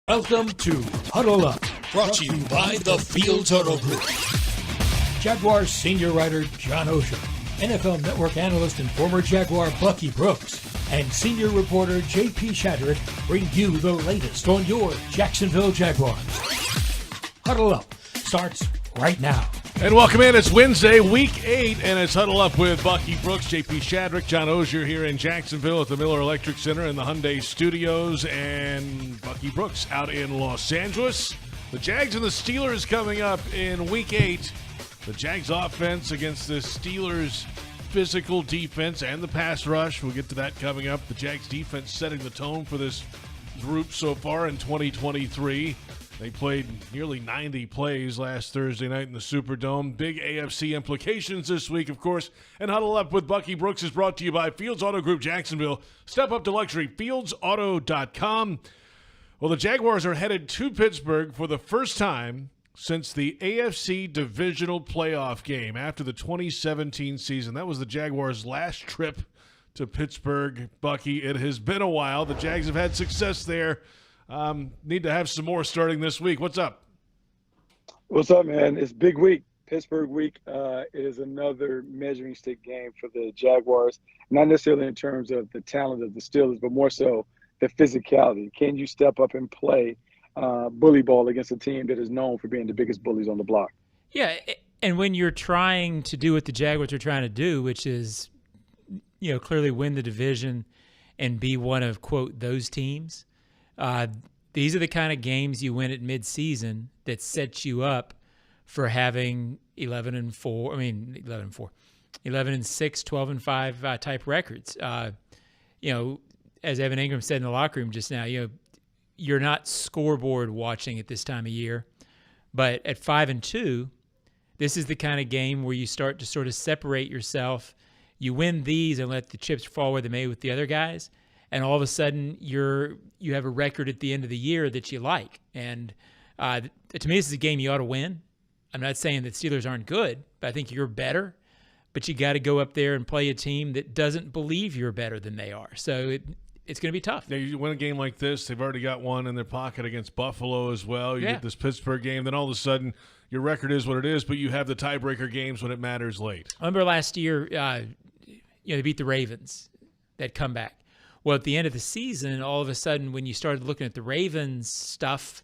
Welcome to Huddle Up, Brought to you by the Fields Auto Group. Jaguars senior writer John Oehser, NFL Network analyst and former Jaguar Bucky Brooks, and senior reporter J.P. Shadrick bring you the latest on your Jacksonville Jaguars. Huddle Up starts right now. And welcome in. It's Wednesday, Week 8, and it's Huddle Up with Bucky Brooks, J.P. Shadrick, John Oehser here in Jacksonville at the Miller Electric Center in the Hyundai Studios, and Bucky Brooks out in Los Angeles. The Jags and the Steelers coming up in Week 8. The Jags offense against the Steelers' physical defense and the pass rush. We'll get to that coming up. The Jags defense setting the tone for this group so far in 2023. They played nearly 90 plays last Thursday night in the Superdome. Big AFC implications this week, of course. And Huddle Up with Bucky Brooks is brought to you by Fields Auto Group Jacksonville. Step up to luxury, fieldsauto.com. Well, the Jaguars are headed to Pittsburgh for the first time since the AFC Divisional Playoff game after the 2017 season. That was the Jaguars' last trip to Pittsburgh. Bucky, it has been a while. The Jags have had success there. Need to have some more starting this week. What's up? What's up, man? It's big week. Pittsburgh week is another measuring stick game for the Jaguars, not necessarily in terms of the talent of the Steelers, but more so the physicality. Can you step up and play bully ball against a team that is known for being the biggest bullies on the block? Yeah, and when you're trying to do what the Jaguars are trying to do, which is, clearly win the division and be one of, quote, those teams, these are the kind of games you win at midseason that sets you up for having 11-6, 12-5 type records. As Evan Ingram said in the locker room just now, you're not scoreboard watching at this time of year, but at 5-2, this is the kind of game where you start to sort of separate yourself. You win these and let the chips fall where they may with the other guys. And all of a sudden, you have a record at the end of the year that you like. And to me, this is a game you ought to win. I'm not saying that Steelers aren't good, but I think you're better. But you got to go up there and play a team that doesn't believe you're better than they are. So it's going to be tough. Yeah, you win a game like this, they've already got one in their pocket against Buffalo as well. You get this Pittsburgh game, then all of a sudden your record is what it is, but you have the tiebreaker games when it matters late. I remember last year, they beat the Ravens, that comeback. Well, at the end of the season, all of a sudden, when you started looking at the Ravens stuff,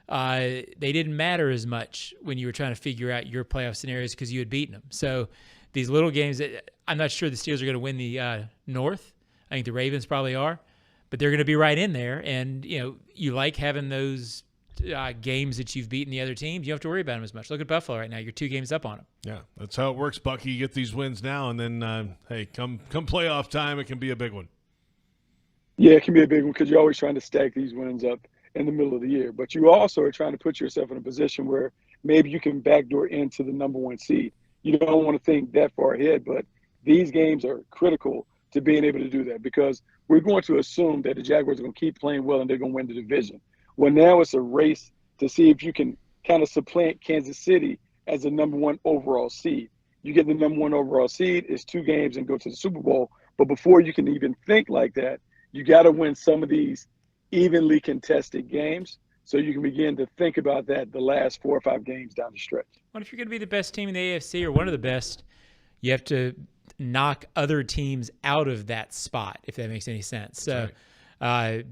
they didn't matter as much when you were trying to figure out your playoff scenarios because you had beaten them. So these little games, I'm not sure the Steelers are going to win the North. I think the Ravens probably are, but they're going to be right in there. And, you like having those games that you've beaten the other teams. You don't have to worry about them as much. Look at Buffalo right now. You're 2 games up on them. Yeah, that's how it works, Bucky. You get these wins now, and then, come playoff time, it can be a big one. Yeah, it can be a big one because you're always trying to stack these wins up in the middle of the year. But you also are trying to put yourself in a position where maybe you can backdoor into the number 1 seed. You don't want to think that far ahead, but these games are critical to being able to do that because we're going to assume that the Jaguars are going to keep playing well and they're going to win the division. Well, now it's a race to see if you can kind of supplant Kansas City as the number 1 overall seed. You get the number 1 overall seed, it's 2 games and go to the Super Bowl. But before you can even think like that, you got to win some of these evenly contested games so you can begin to think about that the last 4 or 5 games down the stretch. What if you're going to be the best team in the AFC or one of the best? You have to knock other teams out of that spot, if that makes any sense. So the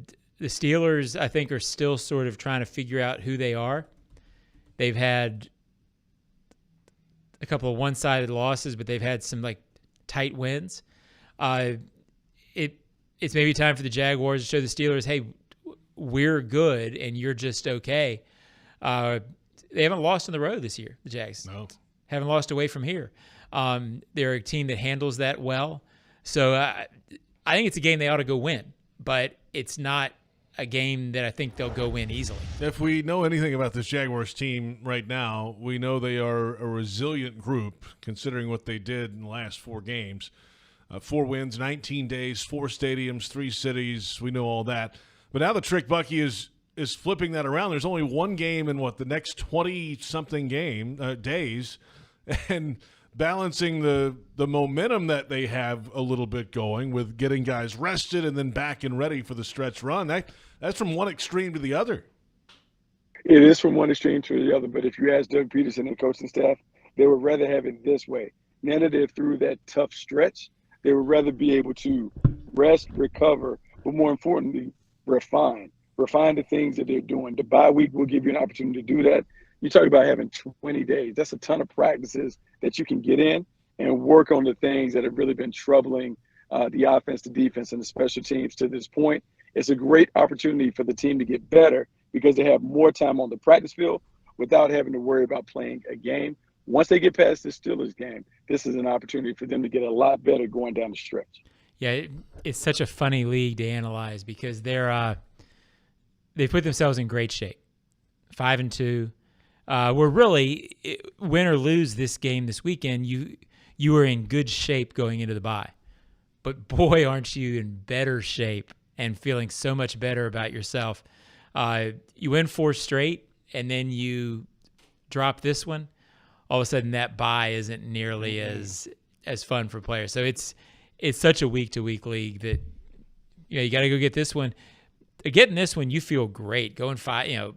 Steelers, I think, are still sort of trying to figure out who they are. They've had a couple of one-sided losses, but they've had some tight wins. It's maybe time for the Jaguars to show the Steelers, hey, we're good and you're just okay. They haven't lost on the road this year, the Jags. No. Haven't lost away from here. They're a team that handles that well. So I think it's a game they ought to go win, but it's not a game that I think they'll go win easily. If we know anything about this Jaguars team right now, we know they are a resilient group considering what they did in the last 4 games. 4 wins, 19 days, 4 stadiums, 3 cities. We know all that. But now the trick, Bucky, is flipping that around. There's only 1 game in the next 20-something days, and balancing the momentum that they have a little bit going with getting guys rested and then back and ready for the stretch run. That's from one extreme to the other. It is from one extreme to the other, but if you ask Doug Peterson and coaching staff, they would rather have it this way. Now that they're through that tough stretch, they would rather be able to rest, recover, but more importantly, refine the things that they're doing. The bye week will give you an opportunity to do that. You talk about having 20 days. That's a ton of practices that you can get in and work on the things that have really been troubling the offense, the defense, and the special teams to this point. It's a great opportunity for the team to get better because they have more time on the practice field without having to worry about playing a game. Once they get past the Steelers game, this is an opportunity for them to get a lot better going down the stretch. Yeah, it's such a funny league to analyze because they put themselves in great shape. 5-2. We're really, win or lose this game this weekend, you are in good shape going into the bye. But boy, aren't you in better shape and feeling so much better about yourself. You win 4 straight, and then you drop this one. All of a sudden, that bye isn't nearly as fun for players. So it's such a week-to-week league that you got to go get this one. Getting this one, you feel great. Going 5,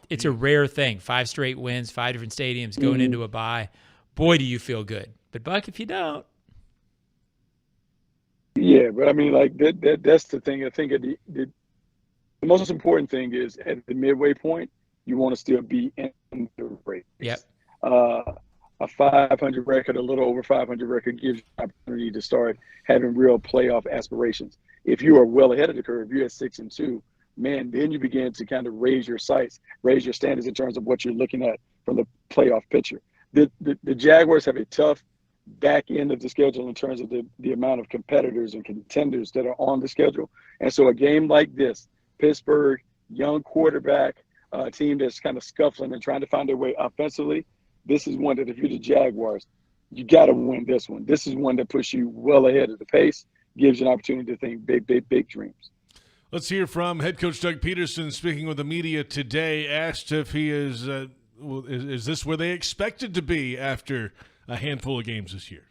it's a rare thing. 5 straight wins, 5 different stadiums, going into a bye. Boy, do you feel good. But Buck, if you don't. Yeah, but I mean, like that's the thing. I think the most important thing is at the midway point, you want to still be in the race. Yep. A 500 record, a little over 500 record gives you an opportunity to start having real playoff aspirations. If you are well ahead of the curve, you're at 6-2, man, then you begin to kind of raise your sights, raise your standards in terms of what you're looking at from the playoff picture. The Jaguars have a tough back end of the schedule in terms of the amount of competitors and contenders that are on the schedule. And so a game like this, Pittsburgh, young quarterback, a team that's kind of scuffling and trying to find their way offensively, this is one that if you're the Jaguars, you got to win this one. This is one that puts you well ahead of the pace, gives you an opportunity to think big dreams. Let's hear from head coach Doug Peterson speaking with the media today, asked if he is this where they expected to be after a handful of games this year?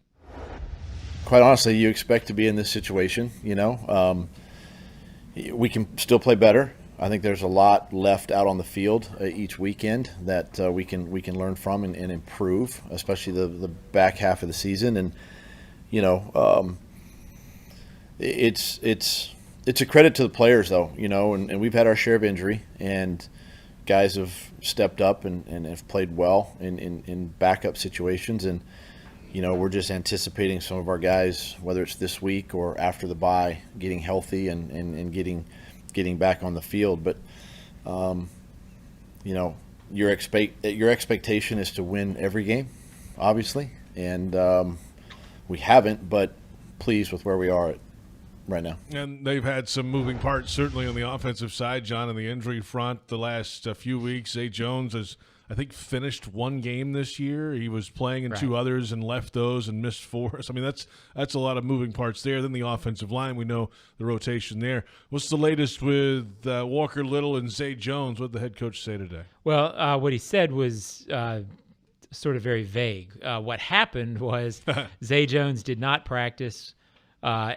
Quite honestly, you expect to be in this situation, We can still play better. I think there's a lot left out on the field each weekend that we can learn from and improve, especially the back half of the season. And it's a credit to the players, though, and we've had our share of injury, and guys have stepped up and have played well in backup situations. And we're just anticipating some of our guys, whether it's this week or after the bye, getting healthy and getting back on the field. But your expectation is to win every game, obviously, and we haven't, but pleased with where we are right now. And they've had some moving parts, certainly on the offensive side, John, on the injury front the last few weeks. Zay Jones has, I think, finished 1 game this year. He was playing in 2 others and left those and missed 4. So, I mean, that's a lot of moving parts there. Then the offensive line, we know the rotation there. What's the latest with Walker Little and Zay Jones? What did the head coach say today? Well, what he said was sort of very vague. What happened was Zay Jones did not practice.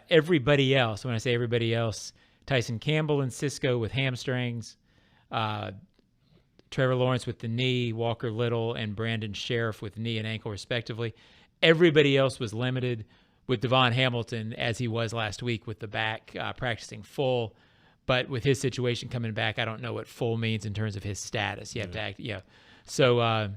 Everybody else, when I say everybody else, Tyson Campbell and Cisco with hamstrings, Trevor Lawrence with the knee, Walker Little and Brandon Sheriff with knee and ankle respectively. Everybody else was limited, with Devon Hamilton, as he was last week, with the back practicing full. But with his situation coming back, I don't know what full means in terms of his status. You have to act, So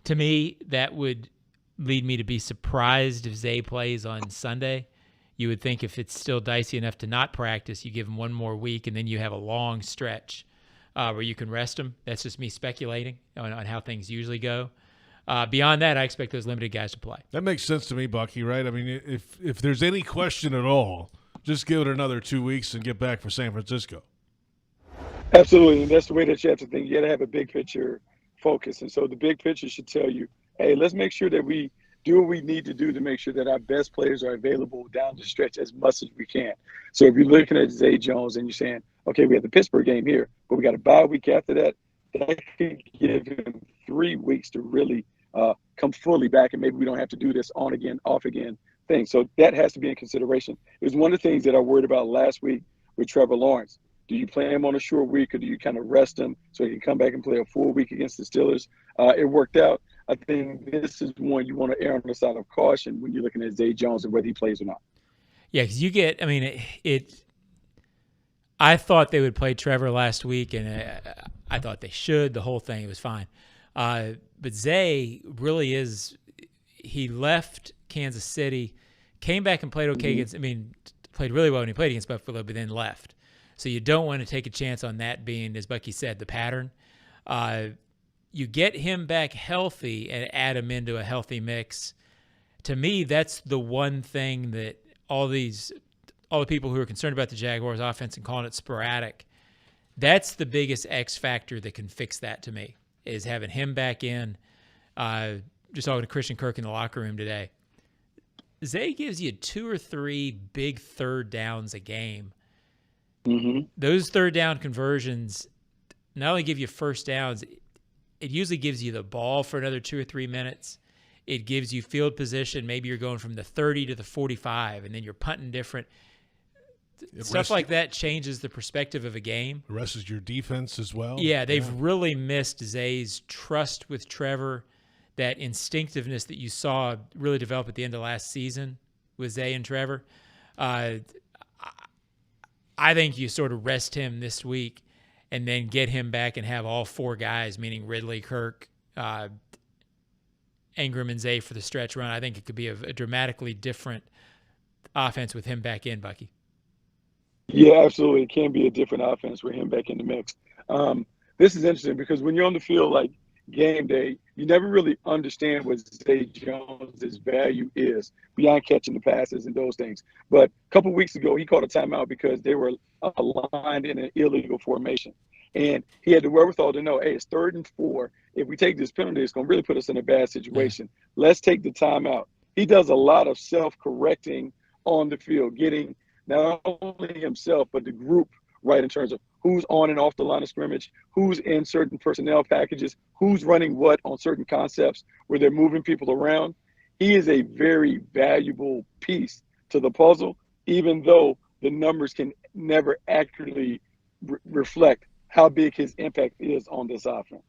to me, that would lead me to be surprised if Zay plays on Sunday. You would think if it's still dicey enough to not practice, you give him 1 more week, and then you have a long stretch where you can rest him. That's just me speculating on how things usually go. Beyond that, I expect those limited guys to play. That makes sense to me, Bucky, right? I mean, if there's any question at all, just give it another 2 weeks and get back for San Francisco. Absolutely, and that's the way that you have to think. You got to have a big picture focus. And so the big picture should tell you, hey, let's make sure that we do what we need to do to make sure that our best players are available down the stretch as much as we can. So if you're looking at Zay Jones and you're saying, okay, we have the Pittsburgh game here, but we got a bye week after that, that could give him 3 weeks to really come fully back, and maybe we don't have to do this on again, off again thing. So that has to be in consideration. It was one of the things that I worried about last week with Trevor Lawrence. Do you play him on a short week, or do you kind of rest him so he can come back and play a full week against the Steelers? It worked out. I think this is one you want to err on the side of caution when you're looking at Zay Jones and whether he plays or not. Yeah, because you get, I mean, I thought they would play Trevor last week, and I thought they should. The whole thing, it was fine. But Zay really is, he left Kansas City, came back and played okay against, played really well when he played against Buffalo, but then left. So you don't want to take a chance on that being, as Bucky said, the pattern. You get him back healthy and add him into a healthy mix. To me, that's the one thing that all the people who are concerned about the Jaguars offense and calling it sporadic, that's the biggest X factor that can fix that to me, is having him back in. Just talking to Christian Kirk in the locker room today. Zay gives you 2 or 3 big third downs a game. Mm-hmm. Those third down conversions not only give you first downs, it usually gives you the ball for another 2 or 3 minutes. It gives you field position. Maybe you're going from the 30 to the 45, and then you're punting different. Stuff like that changes the perspective of a game. The rest is your defense as well. Yeah, they've really missed Zay's trust with Trevor, that instinctiveness that you saw really develop at the end of last season with Zay and Trevor. I think you sort of rest him this week and then get him back and have all 4 guys, meaning Ridley, Kirk, Ingram, and Zay for the stretch run. I think it could be a dramatically different offense with him back in, Bucky. Yeah, absolutely. It can be a different offense with him back in the mix. This is interesting because when you're on the field like game day, you never really understand what Zay Jones' value is beyond catching the passes and those things. But a couple of weeks ago, he called a timeout because they were aligned in an illegal formation. And he had the wherewithal to know, hey, it's 3rd and 4. If we take this penalty, it's going to really put us in a bad situation. Let's take the timeout. He does a lot of self-correcting on the field, getting not only himself, but the group right in terms of who's on and off the line of scrimmage, who's in certain personnel packages, who's running what on certain concepts where they're moving people around. He is a very valuable piece to the puzzle, even though the numbers can never accurately reflect how big his impact is on this offense.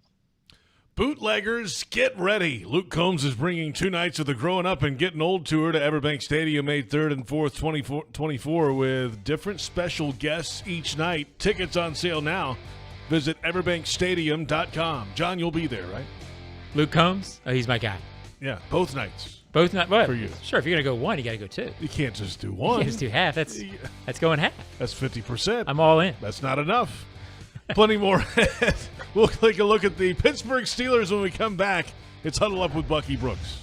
Bootleggers, get ready. Luke Combs is bringing 2 nights of the Growing Up and Getting Old tour to Everbank Stadium May 3rd and 4th, 2024, with different special guests each night. Tickets on sale now. Visit everbankstadium.com. John, you'll be there, right? Luke Combs? Oh, he's my guy. Yeah, both nights. Both nights? What? For you. Sure, if you're going to go 1, you got to go 2. You can't just do You 1. can't just do half. That's going half. That's 50%. I'm all in. That's not enough. Plenty more. We'll take a look at the Pittsburgh Steelers when we come back. It's Huddle Up with Bucky Brooks.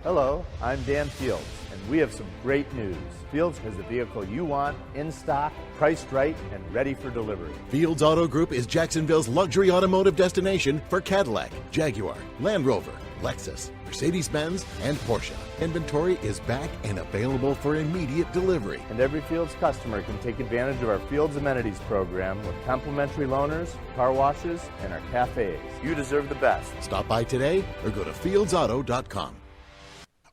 Hello, I'm Dan Fields, and we have some great news. Fields has the vehicle you want, in stock, priced right, and ready for delivery. Fields Auto Group is Jacksonville's luxury automotive destination for Cadillac, Jaguar, Land Rover, Lexus, Mercedes-Benz, and Porsche. Inventory is back and available for immediate delivery. And every Fields customer can take advantage of our Fields Amenities program with complimentary loaners, car washes, and our cafes. You deserve the best. Stop by today or go to fieldsauto.com.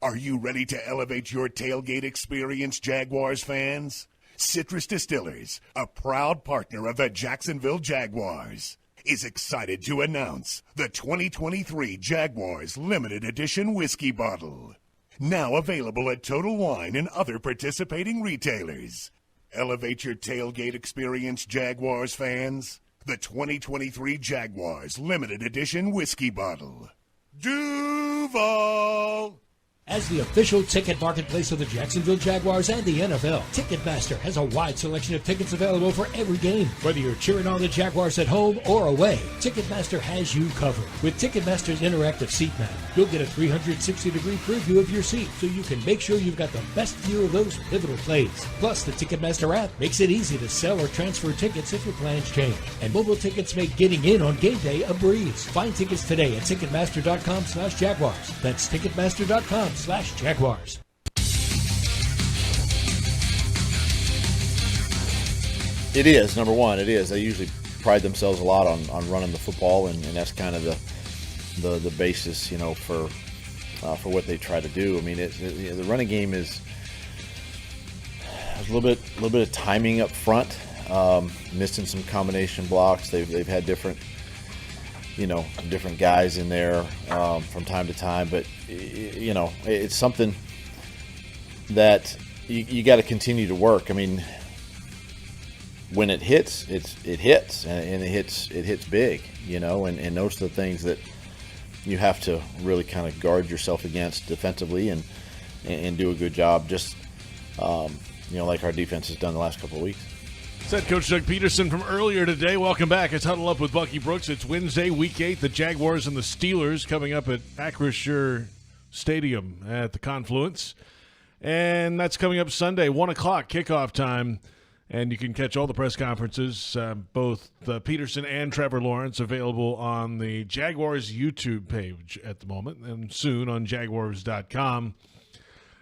Are you ready to elevate your tailgate experience, Jaguars fans? Citrus Distillers, a proud partner of the Jacksonville Jaguars, is excited to announce the 2023 Jaguars Limited Edition Whiskey Bottle. Now available at Total Wine and other participating retailers. Elevate your tailgate experience, Jaguars fans. The 2023 Jaguars Limited Edition Whiskey Bottle. Duval! As the official ticket marketplace of the Jacksonville Jaguars and the NFL, Ticketmaster has a wide selection of tickets available for every game. Whether you're cheering on the Jaguars at home or away, Ticketmaster has you covered. With Ticketmaster's interactive seat map, you'll get a 360-degree preview of your seat so you can make sure you've got the best view of those pivotal plays. Plus, the Ticketmaster app makes it easy to sell or transfer tickets if your plans change. And mobile tickets make getting in on game day a breeze. Find tickets today at Ticketmaster.com/Jaguars. That's Ticketmaster.com/Jaguars. It is, number one, it is. They usually pride themselves a lot on running the football, and that's kind of the basis, for what they try to do. I mean, the running game is a little bit of timing up front, missing some combination blocks. They've had different guys in there from time to time, but it's something that you got to continue to work. I mean, when it hits, it hits, and it hits big, and those are the things that you have to really kind of guard yourself against defensively and do a good job, just like our defense has done the last couple of weeks. Said Coach Doug Peterson from earlier today. Welcome back. It's Huddle Up with Bucky Brooks. It's Wednesday, Week 8. The Jaguars and the Steelers coming up at Acrisure Stadium at the Confluence. And that's coming up Sunday, 1 o'clock kickoff time. And you can catch all the press conferences, both Peterson and Trevor Lawrence, available on the Jaguars YouTube page at the moment and soon on Jaguars.com.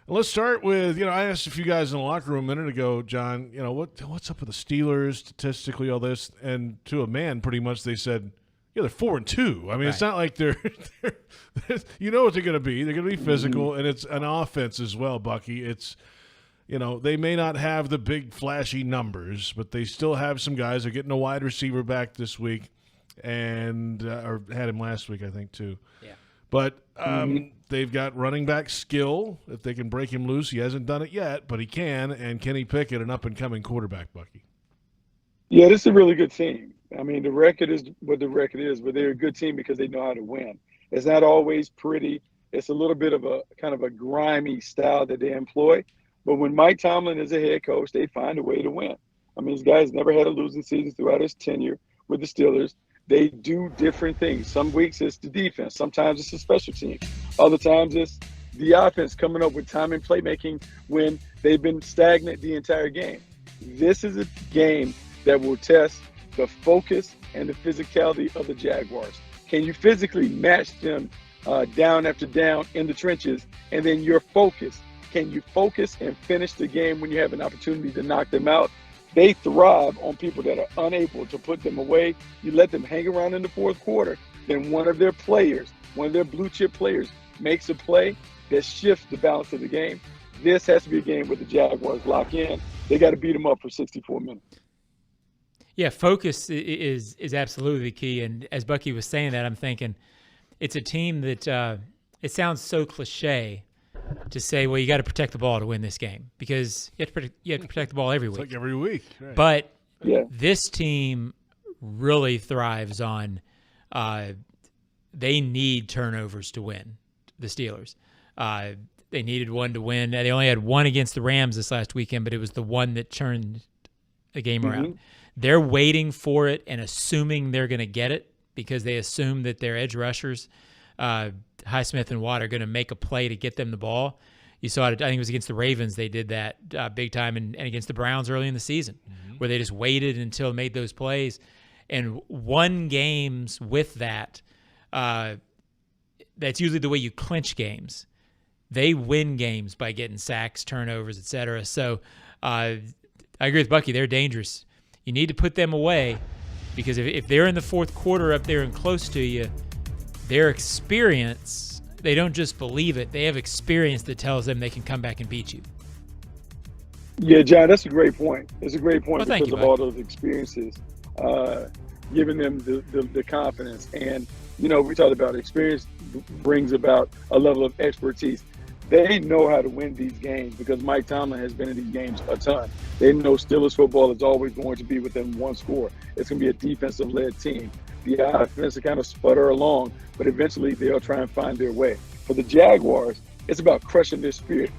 Let's start with, I asked a few guys in the locker room a minute ago, John, what's up with the Steelers, statistically, all this? And to a man, pretty much, they said, they're 4-2. I mean, It's not like they're you know what they're going to be. They're going to be physical, and it's an offense as well, Bucky. It's, they may not have the big flashy numbers, but they still have some guys. They're getting a wide receiver back this week, and or had him last week, I think, too. Yeah. But they've got running back skill. If they can break him loose, he hasn't done it yet, but he can. And Kenny Pickett, an up-and-coming quarterback, Bucky. Yeah, this is a really good team. I mean, the record is what the record is, but they're a good team because they know how to win. It's not always pretty. It's a little bit of a kind of a grimy style that they employ. But when Mike Tomlin is a head coach, they find a way to win. I mean, this guy's never had a losing season throughout his tenure with the Steelers. They do different things. Some weeks it's the defense. Sometimes it's the special team. Other times it's the offense coming up with time and playmaking when they've been stagnant the entire game. This is a game that will test the focus and the physicality of the Jaguars. Can you physically match them down after down in the trenches? And then your focus. Can you focus and finish the game when you have an opportunity to knock them out? They thrive on people that are unable to put them away. You let them hang around in the fourth quarter, then one of their players, one of their blue chip players, makes a play that shifts the balance of the game. This has to be a game where the Jaguars lock in. They got to beat them up for 64 minutes. Yeah, focus is absolutely the key. And as Bucky was saying that, I'm thinking it's a team that it sounds so cliche to say, well, you got to protect the ball to win this game because you have to protect the ball every week. It's like every week. Right. But this team really thrives on they need turnovers to win, the Steelers. They needed one to win. They only had one against the Rams this last weekend, but it was the one that turned the game around. They're waiting for it and assuming they're going to get it because they assume that their edge rushers Highsmith and Watt are going to make a play to get them the ball. You saw it, I think it was against the Ravens they did that big time, and against the Browns early in the season where they just waited until they made those plays and won games with that. That's usually the way you clinch games. They win games by getting sacks, turnovers, etc. So I agree with Bucky. They're dangerous. You need to put them away because if they're in the fourth quarter up there and close to you, their experience, they don't just believe it. They have experience that tells them they can come back and beat you. Yeah, John, that's a great point. It's a great point because of all those experiences, giving them the confidence. And, we talked about experience brings about a level of expertise. They know how to win these games because Mike Tomlin has been in these games a ton. They know Steelers football is always going to be within one score. It's going to be a defensive-led team. The offense will kind of sputter along, but eventually they'll try and find their way. For the Jaguars, it's about crushing their spirit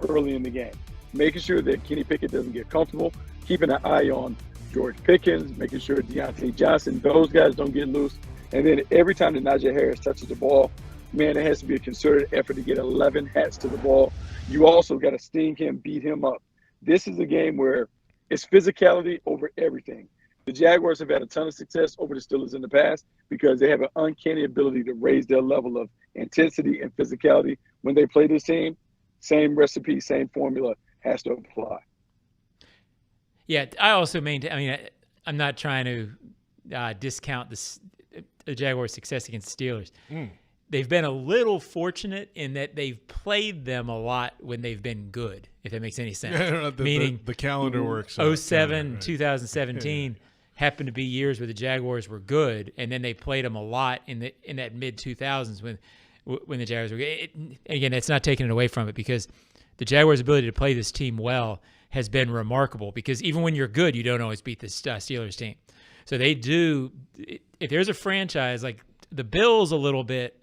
early in the game, making sure that Kenny Pickett doesn't get comfortable, keeping an eye on George Pickens, making sure Deontay Johnson, those guys don't get loose. And then every time that Najee Harris touches the ball, man, it has to be a concerted effort to get 11 hats to the ball. You also got to sting him, beat him up. This is a game where it's physicality over everything. The Jaguars have had a ton of success over the Steelers in the past because they have an uncanny ability to raise their level of intensity and physicality when they play this team. Same recipe, same formula has to apply. Yeah, I also maintain, I'm not trying to discount the Jaguars' success against the Steelers. they've been a little fortunate in that they've played them a lot when they've been good, if that makes any sense. Meaning the calendar works. 07, 2017 happened to be years where the Jaguars were good, and then they played them a lot in that mid-2000s when the Jaguars were good. And again, that's not taking it away from it, because the Jaguars' ability to play this team well has been remarkable, because even when you're good, you don't always beat the Steelers team. So they do. If there's a franchise like the Bills a little bit,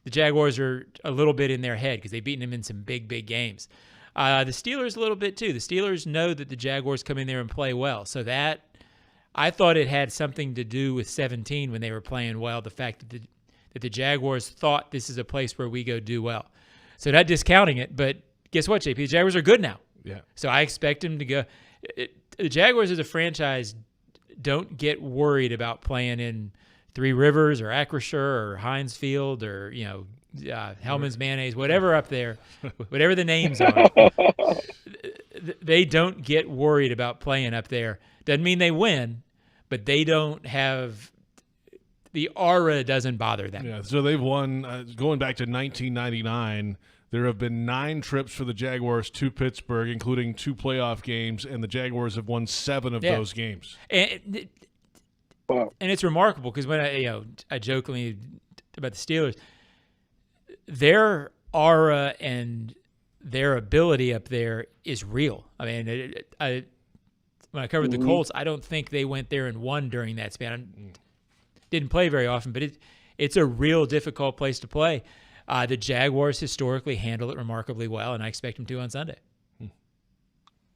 the Jaguars are a little bit in their head because they've beaten them in some big, big games. The Steelers a little bit too. The Steelers know that the Jaguars come in there and play well. So that, I thought it had something to do with 17 when they were playing well, the fact that the Jaguars thought this is a place where we go do well. So not discounting it, but guess what, JP? The Jaguars are good now. Yeah. So I expect them to go. The Jaguars as a franchise don't get worried about playing in Three Rivers or Acrisure or Heinz Field or, Hellman's Mayonnaise, whatever up there, whatever the names are. They don't get worried about playing up there. Doesn't mean they win, but they don't have – the aura doesn't bother them. Yeah, so they've won going back to 1999. There have been 9 trips for the Jaguars to Pittsburgh, including 2 playoff games, and the Jaguars have won 7 of those games. And it's remarkable because when I jokingly about the Steelers, their aura and their ability up there is real. I mean, when I covered the Colts, I don't think they went there and won during that span. Didn't play very often, but it's a real difficult place to play. The Jaguars historically handle it remarkably well, and I expect them to on Sunday.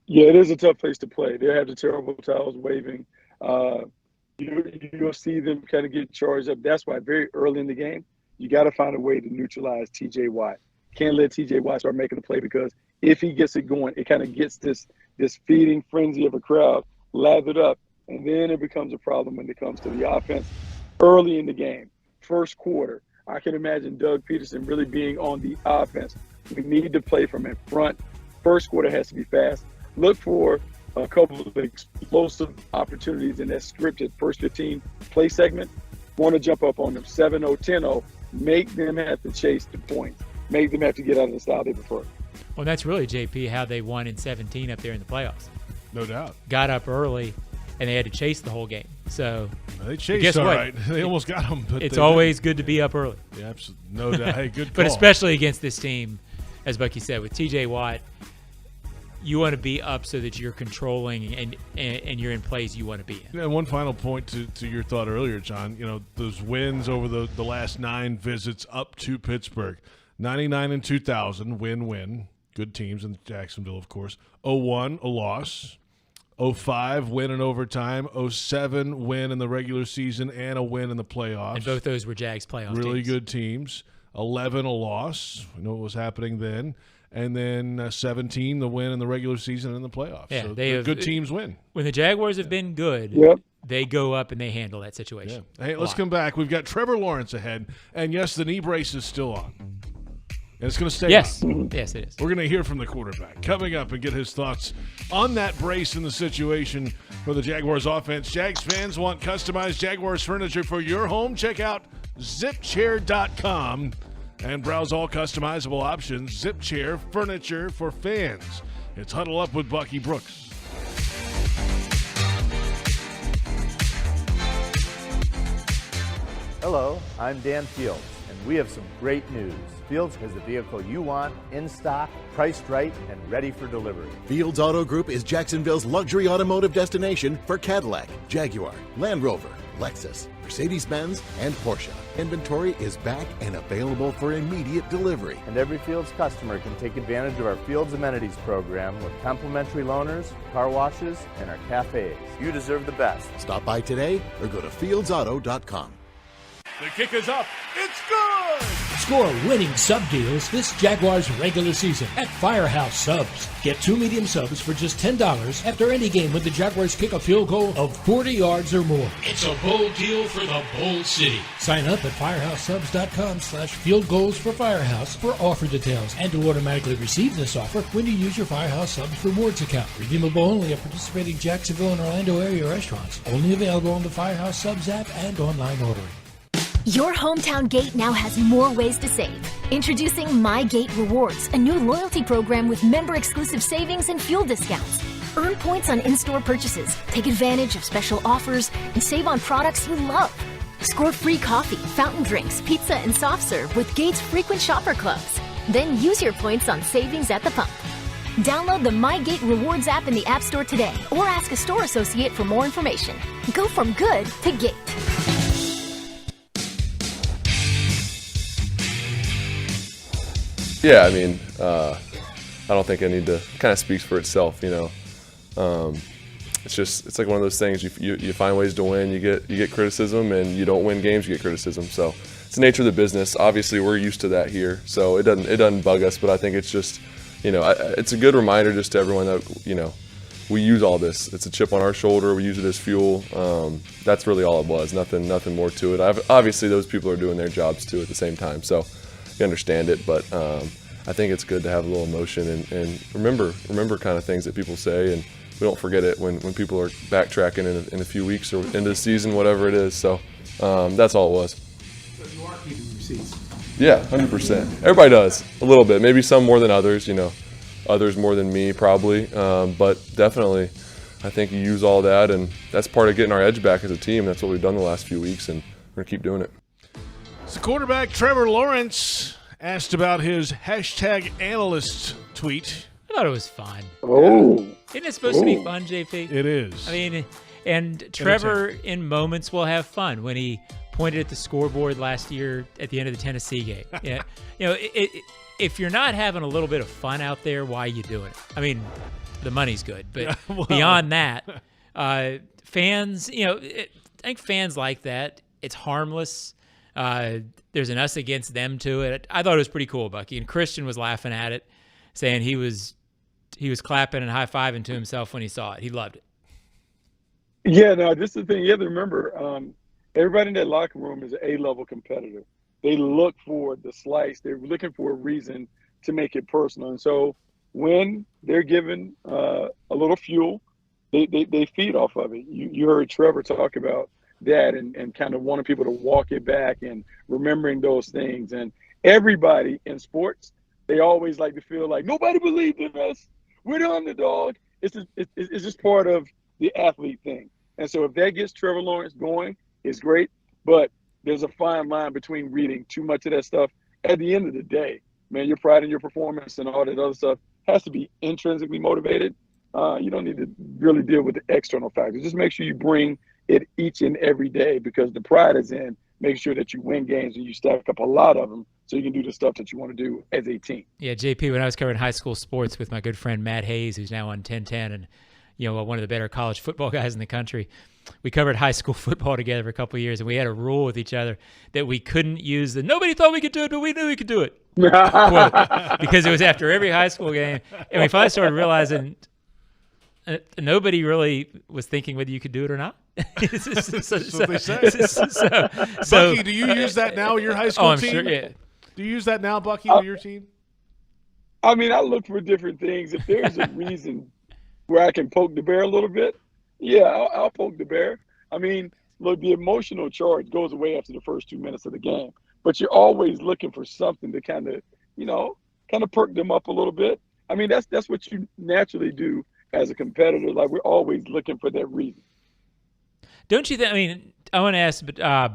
Yeah, it is a tough place to play. They have the terrible towels waving. You'll see them kind of get charged up. That's why very early in the game, you got to find a way to neutralize T.J. Watt. Can't let T.J. Watt start making the play, because if he gets it going, it kind of gets this feeding frenzy of a crowd lathered up, and then it becomes a problem when it comes to the offense early in the game. First quarter, I can imagine Doug Peterson really being on the offense. We need to play from in front. First quarter has to be fast. Look for a couple of explosive opportunities in that scripted first 15 play segment. Want to jump up on them 7-0, 10-0. Make them have to chase the points. Make them have to get out of the style they prefer. Well, that's really, JP, how they won in 17 up there in the playoffs. No doubt. Got up early, and they had to chase the whole game. So they chased guess all what? right. They almost got them. But it's always good to be up early. Yeah, absolutely. No doubt. Hey, good call. But especially against this team, as Bucky said, with T.J. Watt, you want to be up so that you're controlling and you're in plays you want to be in. Yeah, and one final point to your thought earlier, John. Those wins over the last 9 visits up to Pittsburgh. 99 and 2000, win-win. Good teams in Jacksonville, of course. 01, a loss. 05, win in overtime. 07, win in the regular season and a win in the playoffs. And both those were Jags playoff teams. Really good teams. 11, a loss. We know what was happening then. And then 17, the win in the regular season and in the playoffs. Yeah, so they have, good teams win. When the Jaguars have been good, they go up and they handle that situation. Yeah. Hey, let's come back. We've got Trevor Lawrence ahead. And, yes, the knee brace is still on. And it's going to stay on. Yes, it is. We're going to hear from the quarterback coming up and get his thoughts on that brace and the situation for the Jaguars offense. Jags fans want customized Jaguars furniture for your home? Check out zipchair.com and browse all customizable options. Zip Chair, furniture for fans. It's Huddle Up with Bucky Brooks. Hello, I'm Dan Fields, and we have some great news. Fields has the vehicle you want, in stock, priced right, and ready for delivery. Fields Auto Group is Jacksonville's luxury automotive destination for Cadillac, Jaguar, Land Rover, Lexus, Mercedes-Benz, and Porsche. Inventory is back and available for immediate delivery. And every Fields customer can take advantage of our Fields amenities program with complimentary loaners, car washes, and our cafes. You deserve the best. Stop by today or go to fieldsauto.com. The kick is up. It's good! Score winning sub deals this Jaguars regular season at Firehouse Subs. Get 2 medium subs for just $10 after any game when the Jaguars kick a field goal of 40 yards or more. It's a bold deal for the bold city. Sign up at firehouseSubs.com/field goals for Firehouse for offer details and to automatically receive this offer when you use your Firehouse Subs rewards account. Redeemable only at participating Jacksonville and Orlando area restaurants. Only available on the Firehouse Subs app and online ordering. Your hometown gate now has more ways to save. Introducing My Gate Rewards, a new loyalty program with member-exclusive savings and fuel discounts. Earn points on in-store purchases, take advantage of special offers, and save on products you love. Score free coffee, fountain drinks, pizza, and soft serve with Gates frequent shopper clubs. Then use your points on savings at the pump. Download the My Gate Rewards app in the App Store today or ask a store associate for more information. Go from good to Gate. Yeah, I mean, I don't think I need to. Kind of speaks for itself, you know. It's like one of those things. You find ways to win. You get criticism, and you don't win games. You get criticism. So it's the nature of the business. Obviously, we're used to that here, so it doesn't bug us. But I think it's just, you know, it's a good reminder just to everyone that, you know, we use all this. It's a chip on our shoulder. We use it as fuel. That's really all it was. Nothing more to it. Obviously, those people are doing their jobs too at the same time. So you understand it, but I think it's good to have a little emotion and remember kind of things that people say, and we don't forget it when people are backtracking in a few weeks or into the season, whatever it is. So that's all it was. So you are keeping receipts. Yeah, 100%. Everybody does a little bit, maybe some more than others. You know, others more than me probably, but definitely, I think you use all that, and that's part of getting our edge back as a team. That's what we've done the last few weeks, and we're gonna keep doing it. So quarterback Trevor Lawrence asked about his #analyst tweet. I thought it was fun. Oh. Isn't it supposed to be fun, JP? It is. I mean, and Trevor in moments will have fun. When he pointed at the scoreboard last year at the end of the Tennessee game. Yeah, you know, if you're not having a little bit of fun out there, why are you doing it? I mean, the money's good, but well, beyond that, fans, you know, I think fans like that. It's harmless. There's an us against them to it. I thought it was pretty cool, Bucky. And Christian was laughing at it, saying he was clapping and high-fiving to himself when he saw it. He loved it. Yeah, no, this is the thing. You have to remember, everybody in that locker room is an A-level competitor. They look for the slice. They're looking for a reason to make it personal. And so when they're given a little fuel, they feed off of it. You heard Trevor talk about that and kind of wanting people to walk it back and remembering those things. And everybody in sports, they always like to feel like nobody believed in us. We're the underdog. It's just part of the athlete thing. And so if that gets Trevor Lawrence going, it's great. But there's a fine line between reading too much of that stuff. At the end of the day, man, your pride in your performance and all that other stuff has to be intrinsically motivated. You don't need to really deal with the external factors. Just make sure you bring it each and every day, because the pride is in making sure that you win games and you stack up a lot of them so you can do the stuff that you want to do as a team. Yeah, JP, when I was covering high school sports with my good friend Matt Hayes, who's now on 1010 and, you know, one of the better college football guys in the country, we covered high school football together for a couple of years, and we had a rule with each other that we couldn't use the "nobody thought we could do it, but we knew we could do it" quote, because it was after every high school game, and we finally started realizing nobody really was thinking whether you could do it or not. That's what they say. Bucky, do you use that now with your high school team? Sure, yeah. Do you use that now, Bucky, with your team? I mean, I look for different things. If there's a reason where I can poke the bear a little bit, yeah, I'll poke the bear. I mean, look, the emotional charge goes away after the first 2 minutes of the game, but you're always looking for something to kind of perk them up a little bit. I mean, that's what you naturally do as a competitor. Like, we're always looking for that reason. Don't you think? I mean, I want to ask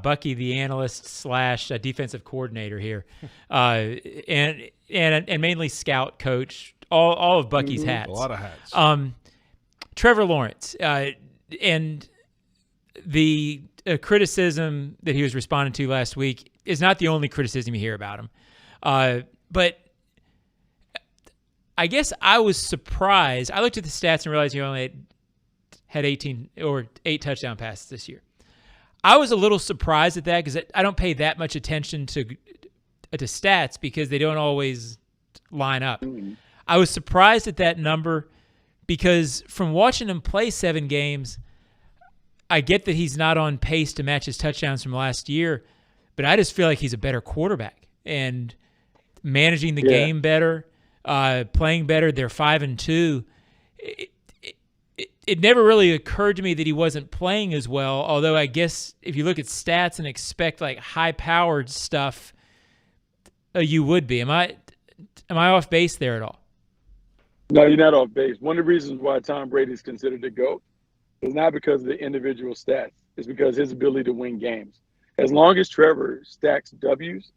Bucky, the analyst / defensive coordinator here, and mainly scout coach, all of Bucky's hats. A lot of hats. Trevor Lawrence, and the criticism that he was responding to last week is not the only criticism you hear about him. But I guess I was surprised. I looked at the stats and realized he only had 8 touchdown passes this year. I was a little surprised at that because I don't pay that much attention to stats because they don't always line up. I was surprised at that number because from watching him play 7 games, I get that he's not on pace to match his touchdowns from last year, but I just feel like he's a better quarterback and managing the game better, playing better. They're 5-2. it never really occurred to me that he wasn't playing as well, although I guess if you look at stats and expect like high-powered stuff, you would be. Am I off base there at all? No, you're not off base. One of the reasons why Tom Brady is considered the GOAT is not because of the individual stats. It's because his ability to win games. As long as Trevor stacks W's,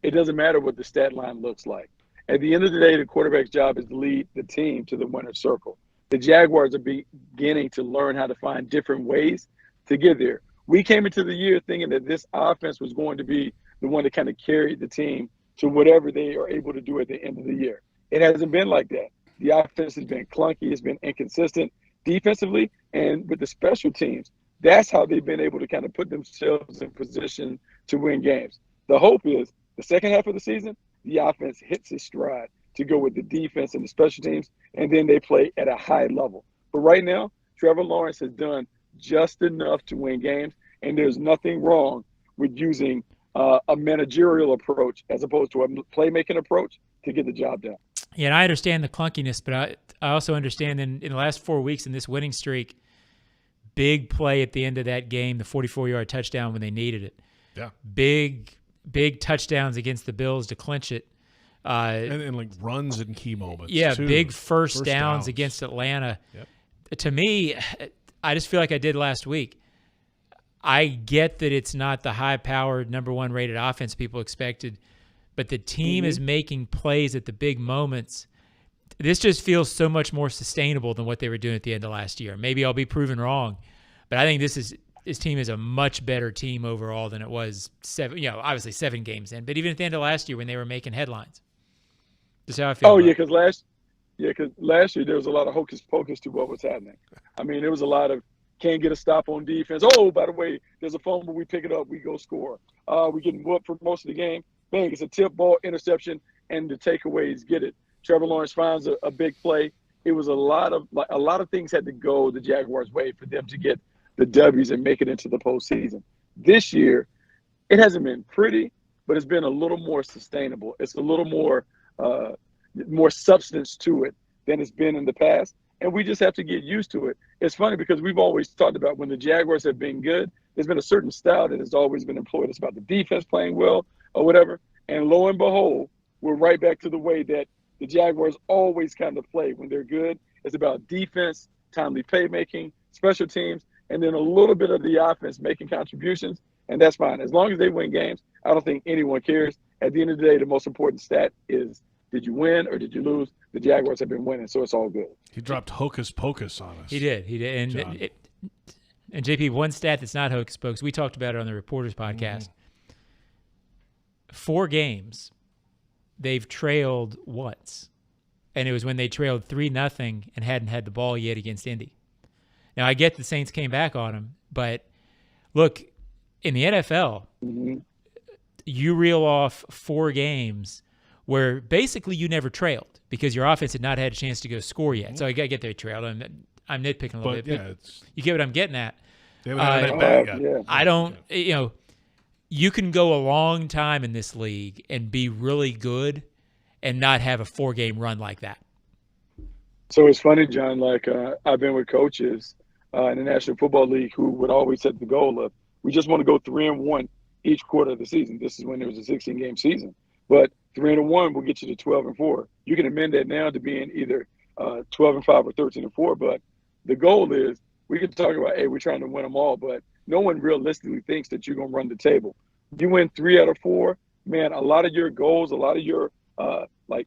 it doesn't matter what the stat line looks like. At the end of the day, the quarterback's job is to lead the team to the winner's circle. The Jaguars are beginning to learn how to find different ways to get there. We came into the year thinking that this offense was going to be the one that kind of carried the team to whatever they are able to do at the end of the year. It hasn't been like that. The offense has been clunky. It's been inconsistent defensively and with the special teams. That's how they've been able to kind of put themselves in position to win games. The hope is the second half of the season, the offense hits its stride to go with the defense and the special teams, and then they play at a high level. But right now, Trevor Lawrence has done just enough to win games, and there's nothing wrong with using a managerial approach as opposed to a playmaking approach to get the job done. Yeah, and I understand the clunkiness, but I also understand in the last 4 weeks in this winning streak, big play at the end of that game, the 44-yard touchdown when they needed it. Yeah. Big touchdowns against the Bills to clinch it. And like runs in key moments. Yeah, too. big first downs against Atlanta. Yep. To me, I just feel like I did last week. I get that it's not the high-powered, number one rated offense people expected, but the team is making plays at the big moments. This just feels so much more sustainable than what they were doing at the end of last year. Maybe I'll be proven wrong, but I think this team is a much better team overall than it was obviously 7 games in, but even at the end of last year when they were making headlines. That's how I feel. Oh, yeah, because last year there was a lot of hocus pocus to what was happening. I mean, there was a lot of can't get a stop on defense. Oh, by the way, there's a fumble, we pick it up, we go score. We getting whooped for most of the game. Bang, it's a tip ball, interception, and the takeaways get it. Trevor Lawrence finds a big play. It was a lot of things had to go the Jaguars' way for them to get the W's and make it into the postseason. This year, it hasn't been pretty, but it's been a little more sustainable. It's a little more substance to it than it's been in the past, and we just have to get used to it. It's funny because we've always talked about when the Jaguars have been good, there's been a certain style that has always been employed. It's about the defense playing well or whatever, and lo and behold, we're right back to the way that the Jaguars always kind of play when they're good. It's about defense, timely playmaking, special teams, and then a little bit of the offense making contributions, and that's fine. As long as they win games, I don't think anyone cares. At the end of the day, the most important stat is did you win or did you lose? The Jaguars have been winning, so it's all good. He dropped hocus pocus on us. He did. And JP, one stat that's not hocus pocus, we talked about it on the Reporters podcast. 4 games, they've trailed once, and it was when they trailed 3-0 and hadn't had the ball yet against Indy. Now, I get the Saints came back on them, but look, in the NFL, you reel off 4 games where basically you never trailed because your offense had not had a chance to go score yet. So I got to get there trailed. I'm nitpicking a little bit. Yeah, but you get what I'm getting at. They haven't had that bad yet. I don't, you can go a long time in this league and be really good and not have a 4-game run like that. So it's funny, John, like I've been with coaches in the National Football League who would always set the goal of, we just want to go 3-1 each quarter of the season. This is when it was a 16-game season. But 3-1 will get you to 12-4. You can amend that now to being either 12-5 or 13-4. But the goal is we can talk about, hey, we're trying to win them all, but no one realistically thinks that you're going to run the table. You win 3 out of 4, man, a lot of your goals, a lot of your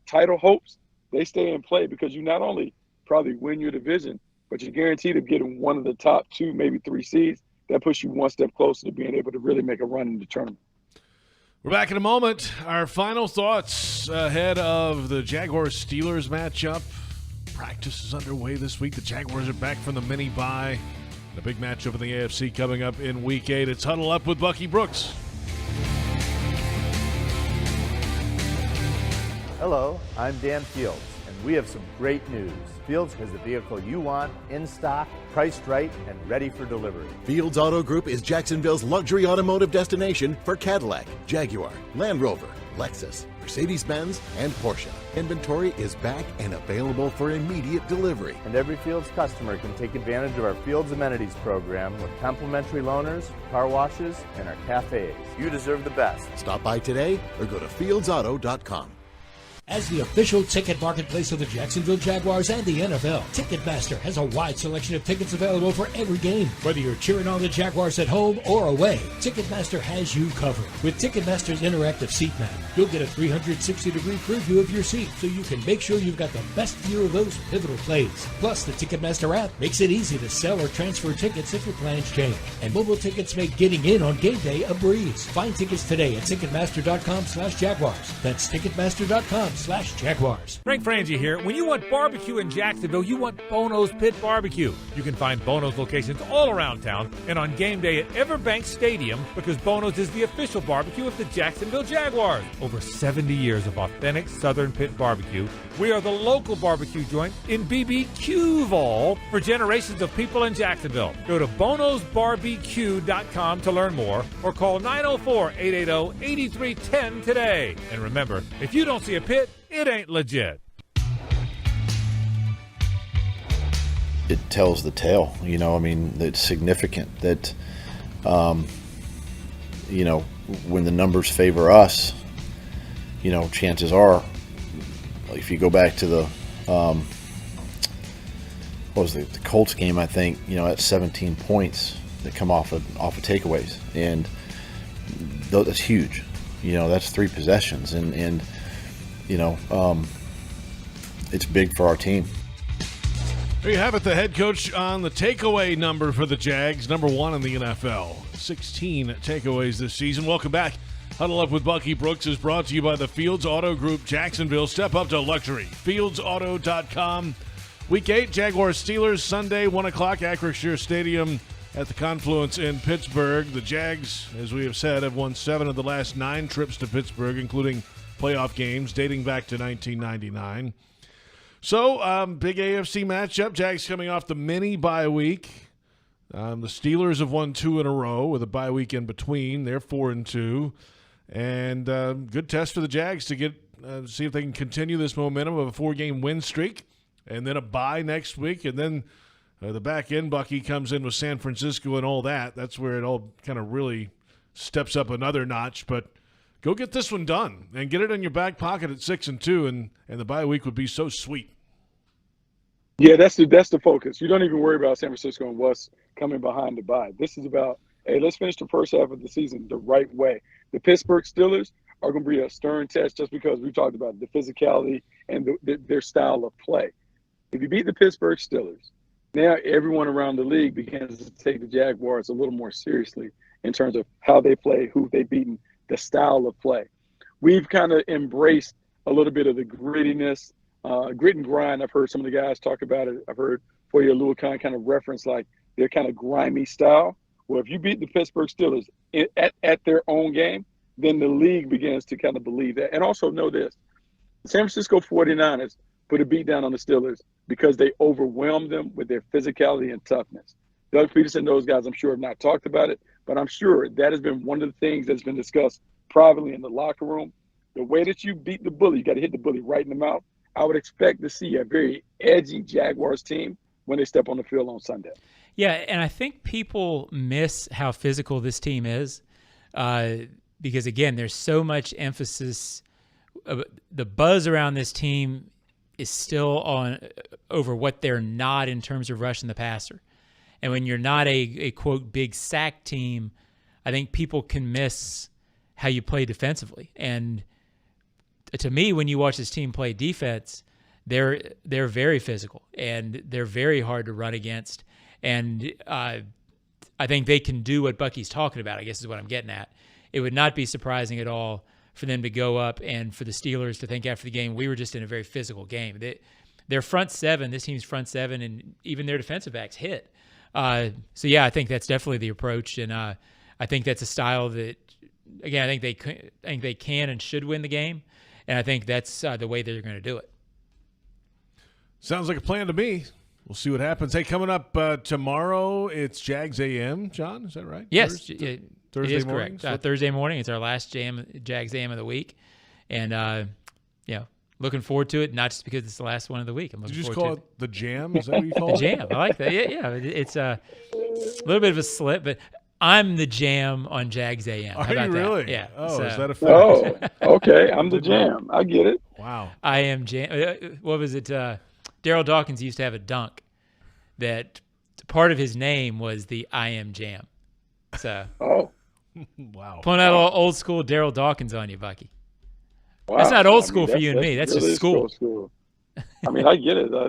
title hopes, they stay in play because you not only probably win your division, but you're guaranteed of getting one of the top 2, maybe 3 seeds. That puts you one step closer to being able to really make a run in the tournament. We're back in a moment. Our final thoughts ahead of the Jaguars-Steelers matchup. Practice is underway this week. The Jaguars are back from the mini-bye. A big matchup in the AFC coming up in Week 8. It's Huddle Up with Bucky Brooks. Hello, I'm Dan Fields, and we have some great news. Fields has the vehicle you want, in stock, priced right, and ready for delivery. Fields Auto Group is Jacksonville's luxury automotive destination for Cadillac, Jaguar, Land Rover, Lexus, Mercedes-Benz, and Porsche. Inventory is back and available for immediate delivery. And every Fields customer can take advantage of our Fields amenities program with complimentary loaners, car washes, and our cafes. You deserve the best. Stop by today or go to fieldsauto.com. As the official ticket marketplace of the Jacksonville Jaguars and the NFL, Ticketmaster has a wide selection of tickets available for every game. Whether you're cheering on the Jaguars at home or away, Ticketmaster has you covered. With Ticketmaster's interactive seat map, you'll get a 360-degree preview of your seat so you can make sure you've got the best view of those pivotal plays. Plus, the Ticketmaster app makes it easy to sell or transfer tickets if your plans change. And mobile tickets make getting in on game day a breeze. Find tickets today at Ticketmaster.com/Jaguars. That's Ticketmaster.com/Jaguars. Frank Frangie here. When you want barbecue in Jacksonville, you want Bono's Pit Barbecue. You can find Bono's locations all around town and on game day at Everbank Stadium because Bono's is the official barbecue of the Jacksonville Jaguars. Over 70 years of authentic Southern Pit Barbecue. We are the local barbecue joint in BBQval for generations of people in Jacksonville. Go to bonosbarbecue.com to learn more or call 904-880-8310 today. And remember, if you don't see a pit, it ain't legit. It tells the tale, it's significant that, when the numbers favor us, chances are, if you go back to the, the Colts game, I think, at 17 points that come off of takeaways. And that's huge. That's 3 possessions. And it's big for our team. There you have it, the head coach on the takeaway number for the Jags, number 1 in the NFL. 16 takeaways this season. Welcome back. Huddle Up with Bucky Brooks is brought to you by the Fields Auto Group, Jacksonville. Step up to luxury. FieldsAuto.com. Week 8, Jaguars Steelers, Sunday, 1 o'clock, Acrisure Stadium at the Confluence in Pittsburgh. The Jags, as we have said, have won 7 of the last 9 trips to Pittsburgh, including playoff games dating back to 1999. So, big AFC matchup. Jags coming off the mini bye week. The Steelers have won 2 in a row with a bye week in between. They're 4-2. And good test for the Jags to get see if they can continue this momentum of a 4-game win streak. And then a bye next week. And then the back end, Bucky, comes in with San Francisco and all that. That's where it all kind of really steps up another notch. But go get this one done and get it in your back pocket at 6-2, and the bye week would be so sweet. Yeah, that's the focus. You don't even worry about San Francisco and what's coming behind the bye. This is about, hey, let's finish the first half of the season the right way. The Pittsburgh Steelers are going to be a stern test just because we talked about the physicality and their style of play. If you beat the Pittsburgh Steelers, now everyone around the league begins to take the Jaguars a little more seriously in terms of how they play, who they've beaten, the style of play. We've kind of embraced a little bit of the grittiness, grit and grind. I've heard some of the guys talk about it. I've heard Foye Oluokun kind of reference like their kind of grimy style. Well, if you beat the Pittsburgh Steelers at their own game, then the league begins to kind of believe that. And also know this, the San Francisco 49ers put a beat down on the Steelers because they overwhelmed them with their physicality and toughness. Doug Peterson, those guys, I'm sure, have not talked about it, but I'm sure that has been one of the things that's been discussed privately in the locker room. The way that you beat the bully, you got to hit the bully right in the mouth. I would expect to see a very edgy Jaguars team when they step on the field on Sunday. Yeah, and I think people miss how physical this team is because, again, there's so much emphasis. The buzz around this team is still on over what they're not in terms of rushing the passer. And when you're not a quote, big sack team, I think people can miss how you play defensively. And to me, when you watch this team play defense, they're very physical and they're very hard to run against. And I think they can do what Bucky's talking about, I guess is what I'm getting at. It would not be surprising at all for them to go up and for the Steelers to think after the game, we were just in a very physical game. Their front seven, this team's front seven, and even their defensive backs hit. So, yeah, I think that's definitely the approach. And I think that's a style that, again, I think they can and should win the game. And I think that's the way they're going to do it. Sounds like a plan to me. We'll see what happens. Hey, coming up tomorrow, it's Jags AM. John, is that right? Yes, Thursday it is morning. correct. Thursday morning. It's our last Jags AM of the week. And looking forward to it. Not just because it's the last one of the week. I'm looking Did you just forward call it the Jam? Is that what you call the it? Jam. I like that. Yeah. It's a little bit of a slip, but I'm the Jam on Jags AM. Are How about you really? That? Yeah. Oh, is that a fact? Oh, okay. I'm the Jam. I get it. Wow. I am Jam. What was it? Daryl Dawkins used to have a dunk that part of his name was the I am Jam. So. Oh. Wow. Pulling out all old school Daryl Dawkins on you, Bucky. Wow. That's not old school for you and me. That's really just school. school. I mean, I get it. I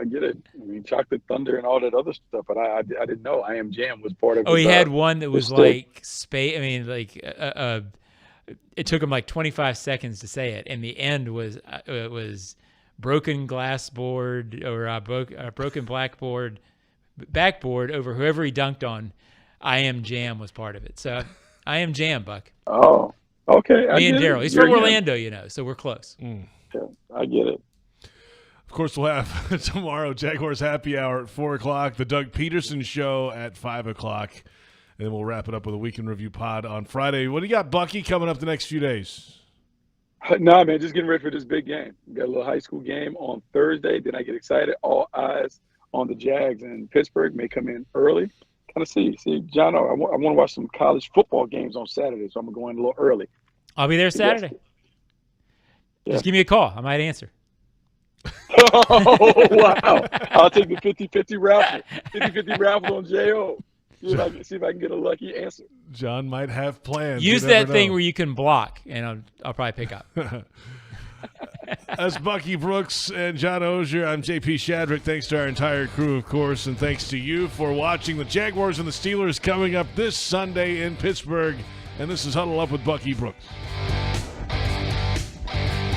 get it. I mean, Chocolate Thunder and all that other stuff, but I didn't know I Am Jam was part of it. Oh, he had one that was like space. I mean, like it took him like 25 seconds to say it, and the end was it was broken glass board or broken backboard over whoever he dunked on. I Am Jam was part of it. So I Am Jam, Buck. Oh, okay. Me and Daryl. He's from Orlando, so we're close. Yeah, I get it. Of course, we'll have tomorrow Jaguars Happy Hour at 4 o'clock, the Doug Peterson Show at 5 o'clock, and then we'll wrap it up with a Weekend Review pod on Friday. What do you got, Bucky, coming up the next few days? No, man, just getting ready for this big game. Got a little high school game on Thursday. Then I get excited. All eyes on the Jags, and Pittsburgh may come in early. Kind of see, John, I want to watch some college football games on Saturday, so I'm going to go in a little early. I'll be there Saturday. Yeah. Just give me a call. I might answer. Oh, wow. I'll take the 50-50 raffle. 50-50 raffle on J.O. See if I can get a lucky answer. John might have plans. Use that thing where you can block, and I'll probably pick up. That's Bucky Brooks and John Ogier. I'm JP Shadrick. Thanks to our entire crew, of course, and thanks to you for watching. The Jaguars and the Steelers coming up this Sunday in Pittsburgh, and this is Huddle Up with Bucky Brooks.